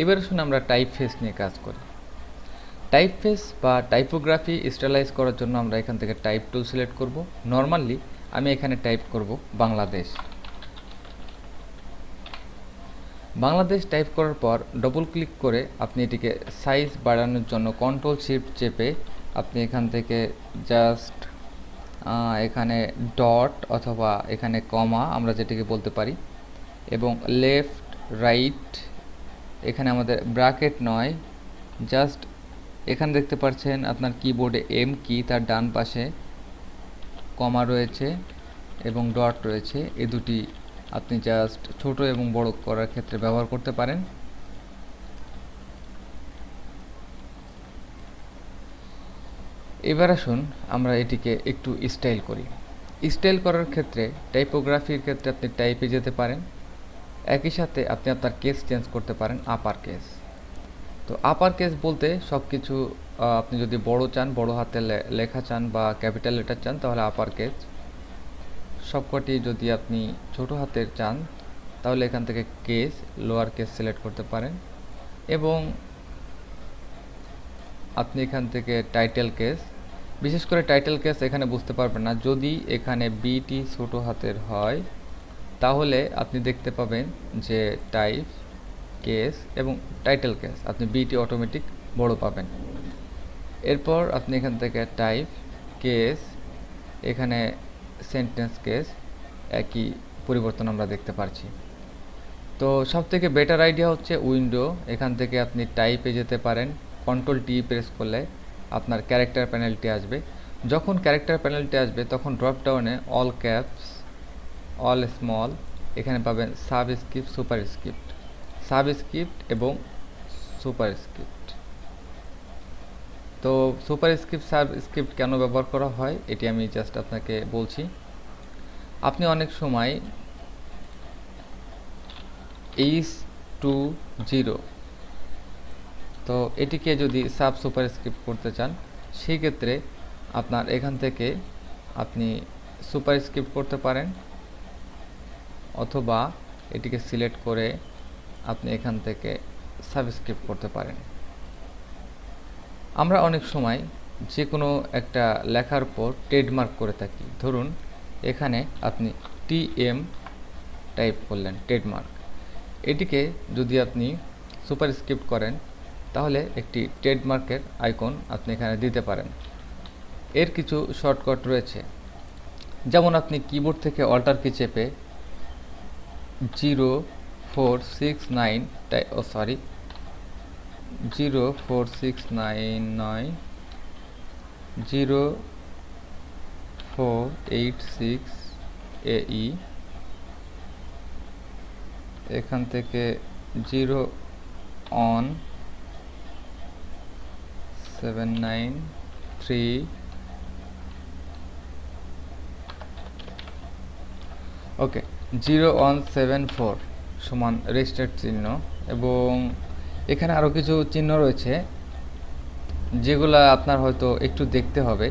এবার আসুন আমরা টাইপফেস নিয়ে কাজ করি। টাইপফেস বা টাইপোগ্রাফি স্টাইলাইজ করার জন্য আমরা এখান থেকে টাইপ টুল সিলেক্ট করব। নর্মালি আমি এখানে টাইপ করব বাংলাদেশ। বাংলাদেশ টাইপ করার পর ডবল ক্লিক করে আপনি এটিকে সাইজ বাড়ানোর জন্য কন্ট্রোল শিফট চেপে আপনি এখান থেকে জাস্ট এখানে ডট অথবা এখানে কমা আমরা যেটিকে বলতে পারি, এবং লেফট রাইট, এখানে আমাদের ব্র্যাকেট নয়, জাস্ট এখানে দেখতে পাচ্ছেন আপনার কিবোর্ডে এম কি, তার ডান পাশে কমা রয়েছে এবং ডট রয়েছে। এই দুটি আপনি জাস্ট ছোট এবং বড় করার ক্ষেত্রে ব্যবহার করতে পারেন। এবার আসুন আমরা এটিকে একটু স্টাইল করি। স্টাইল করার ক্ষেত্রে টাইপোগ্রাফির ক্ষেত্রে আপনি টাইপে যেতে পারেন, একই সাথে আপনি আপনার কেস চেঞ্জ করতে পারেন আপার কেস। তো আপার কেস বলতে সব কিছু, আপনি যদি বড় চান, বড় হাতে লেখা চান বা ক্যাপিটাল লেটার চান তাহলে আপার কেস, সবকটি যদি আপনি ছোট হাতের চান তাহলে এখান থেকে কেস, লোয়ার কেস সিলেক্ট করতে পারেন। এবং আপনি এখান থেকে টাইটেল কেস, বিশেষ করে টাইটেল কেস এখানে বুঝতে পারবেন না, যদি এখানে বিটি ছোট হাতের হয় তাহলে আপনি দেখতে পাবেন যে টাইপ কেস এবং টাইটেল কেস আপনি বিটি অটোমেটিক বড় পাবেন। এরপর আপনি এখান থেকে টাইপ কেস, এখানে সেন্টেন্স কেস, একই পরিবর্তন আমরা দেখতে পাচ্ছি। তো সবথেকে বেটার আইডিয়া হচ্ছে উইন্ডো, এখান থেকে আপনি টাইপে যেতে পারেন, কন্ট্রোল টি প্রেস করলে আপনার ক্যারেক্টার প্যানেলটি আসবে। যখন ক্যারেক্টার প্যানেলটি আসবে তখন ড্রপ ডাউনে অল ক্যাপস, অল স্মল, এখানে পাবেন সাবস্ক্রিপ্ট, সুপারস্ক্রিপ্ট, সাবস্ক্রিপ্ট এবং সুপারস্ক্রিপ্ট। তো সুপারস্ক্রিপ্ট সাবস্ক্রিপ্ট কেন ব্যবহার করা হয় এটি আমি জাস্ট আপনাকে বলছি। আপনি অনেক সময় H20, তো এটিকে যদি সাব সুপারস্ক্রিপ্ট করতে চান সেই ক্ষেত্রে আপনার এখান থেকে আপনি সুপারস্ক্রিপ্ট করতে পারেন, অথবা এটিকে সিলেক্ট করে আপনি এখান থেকে সাবস্ক্রিপ্ট করতে পারেন। আমরা অনেক সময় যে কোনো একটা লেখার পর ট্রেডমার্ক করে থাকি, ধরুন এখানে আপনি TM টাইপ করলেন, ট্রেডমার্ক। এটিকে যদি আপনি সুপারস্ক্রিপ্ট করেন তাহলে একটি ট্রেডমার্কের আইকন আপনি এখানে দিতে পারেন। এর কিছু শর্টকাট রয়েছে, যেমন আপনি কিবোর্ড থেকে অল্টার কি চেপে 0469 0486 AE, এখান থেকে 01793, ওকে, 0174 সমান রেজিস্টার্ড চিহ্ন। এবং এখানে আরও কিছু চিহ্ন রয়েছে যেগুলো আপনার হয়তো একটু দেখতে হবে,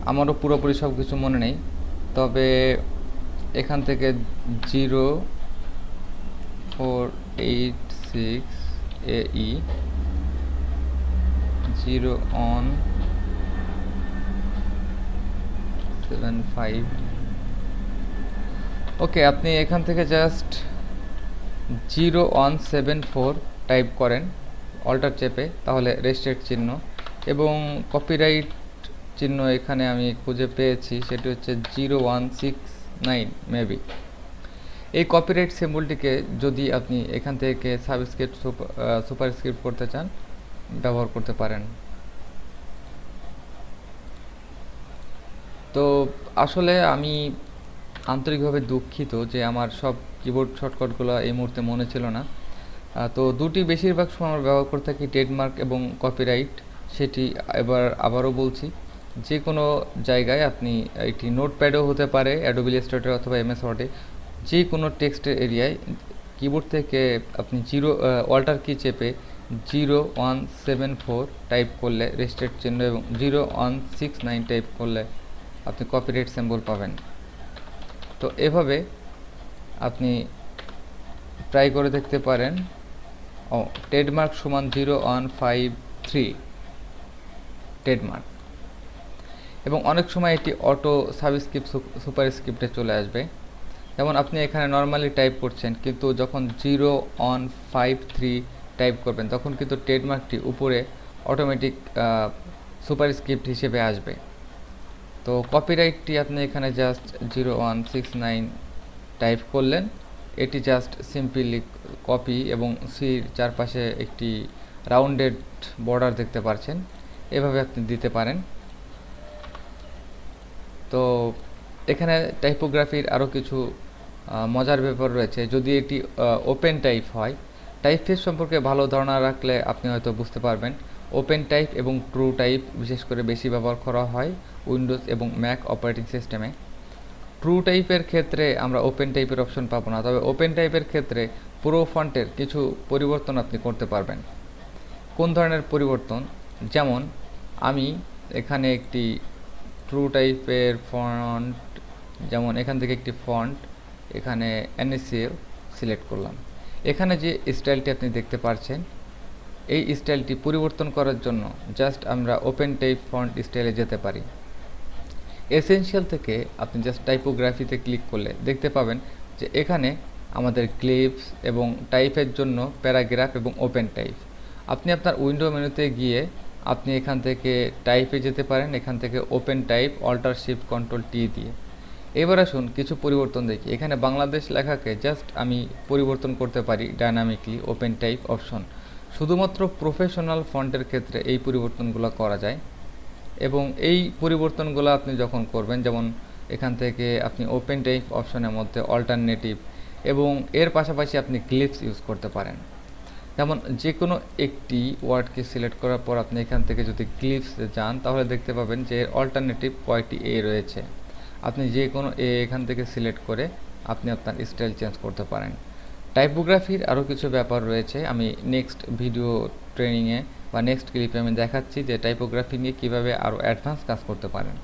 আমারও পুরোপুরি সব কিছু মনে নেই। তবে এখান থেকে 0486 AE, 0175, ওকে, আপনি এখান থেকে জাস্ট 0174 টাইপ করেন অল্টার চেপে, তাহলে রেজিস্টার্ড চিহ্ন। এবং কপিরাইট চিহ্ন এখানে আমি খুঁজে পেয়েছি, সেটি হচ্ছে 0169 মেবি। এই কপিরাইট সিম্বলটিকে যদি আপনি এখান থেকে সাবস্ক্রিপ্ট সুপারস্ক্রিপ্ট করতে চান ব্যবহার করতে পারেন। তো আসলে আমি আন্তরিকভাবে দুঃখিত যে আমার সব কিবোর্ড শর্টকাটগুলো এই মুহূর্তে মনে ছিল না। তো দুটি বেশিরভাগ সময় আমরা ব্যবহার করে থাকি, ট্রেডমার্ক এবং কপিরাইট। সেটি আবারও বলছি, যে কোনো জায়গায় আপনি এটি নোটপ্যাডও হতে পারে, অ্যাডোবি ইলাস্ট্রেটর অথবা MS ওয়ার্ডে, যে কোনো টেক্সটের এরিয়ায় কিবোর্ড থেকে আপনি অল্টার কি চেপে 0174 টাইপ করলে রেজিস্টার্ড চিহ্ন এবং 0169 টাইপ করলে আপনি কপিরাইট সিম্বল পাবেন। তো এভাবে আপনি ট্রাই করে দেখতে পারেন, ট্রেডমার্ক সমান 0153 ট্রেডমার্ক, এবং অনেক সময় এটি অটো সাবস্ক্রিপ্ট সুপারস্ক্রিপ্টে চলে আসবে। যেমন আপনি এখানে নর্মালি টাইপ করছেন, কিন্তু যখন 0153 টাইপ করবেন তখন কিন্তু ট্রেডমার্কটি উপরে অটোমেটিক সুপারস্ক্রিপ্ট হিসেবে আসবে। তো কপিরাইটটি আপনি এখানে জাস্ট 0169 টাইপ করলেন, এটি জাস্ট সিম্পলি কপি, এবং সির চারপাশে একটি রাউন্ডেড বর্ডার দেখতে পাচ্ছেন, এভাবে আপনি দিতে পারেন। তো এখানে টাইপোগ্রাফির আরও কিছু মজার ব্যাপার রয়েছে। যদি এটি ওপেন টাইপ হয়, টাইপফেস সম্পর্কে ভালো ধারণা রাখলে আপনি হয়তো বুঝতে পারবেন। ওপেন টাইপ এবং ট্রু টাইপ বিশেষ করে বেশি ব্যবহার করা হয় উইন্ডোজ এবং ম্যাক অপারেটিং সিস্টেমে। ট্রু টাইপের ক্ষেত্রে আমরা ওপেন টাইপের অপশন পাবো না, তবে ওপেন টাইপের ক্ষেত্রে পুরো ফন্টের কিছু পরিবর্তন আপনি করতে পারবেন। কোন ধরনের পরিবর্তন? যেমন আমি এখানে একটি ট্রু টাইপের ফন্ট, যেমন এখান থেকে একটি ফন্ট, এখানে NaCl সিলেক্ট করলাম। এখানে যে স্টাইলটি আপনি দেখতে পাচ্ছেন, এই স্টাইলটি পরিবর্তন করার জন্য জাস্ট আমরা ওপেন টাইপ ফন্ট স্টাইলে যেতে পারি। এসেনশিয়াল থেকে আপনি জাস্ট টাইপোগ্রাফিতে ক্লিক করলে দেখতে পাবেন যে এখানে আমাদের ক্লিপস এবং টাইপের জন্য প্যারাগ্রাফ এবং ওপেন টাইপ। আপনি আপনার উইন্ডো মেনুতে গিয়ে আপনি এখান থেকে টাইপে যেতে পারেন, এখান থেকে open type alt shift control T দিয়ে। এবার আসুন কিছু পরিবর্তন দেখি। এখানে বাংলাদেশ লেখাকে জাস্ট আমি পরিবর্তন করতে পারি ডাইনামিকলি ওপেন টাইপ অপশন। শুধুমাত্র প্রফেশনাল ফন্টের ক্ষেত্রে এই পরিবর্তনগুলো করা যায়, এবং এই পরিবর্তনগুলো আপনি যখন করবেন, যেমন এখান থেকে আপনি ওপেন টাইপ অপশনের মধ্যে অল্টারনেটিভ এবং এর পাশাপাশি আপনি ক্লিপস ইউজ করতে পারেন। যেমন যে কোনো একটি ওয়ার্ডকে সিলেক্ট করার পর আপনি এখান থেকে যদি ক্লিপসে যান তাহলে দেখতে পাবেন যে এর অল্টারনেটিভ কয়টি এ রয়েছে। আপনি যে কোনো এখান থেকে সিলেক্ট করে আপনি আপনার স্টাইল চেঞ্জ করতে পারেন। টাইপোগ্রাফির আরও কিছু ব্যাপার রয়েছে, আমি নেক্সট ভিডিও ট্রেনিংয়ে বা নেক্সট ক্লিপে আমি দেখাচ্ছি যে টাইপোগ্রাফি নিয়ে কীভাবে আরও অ্যাডভান্স কাজ করতে পারেন।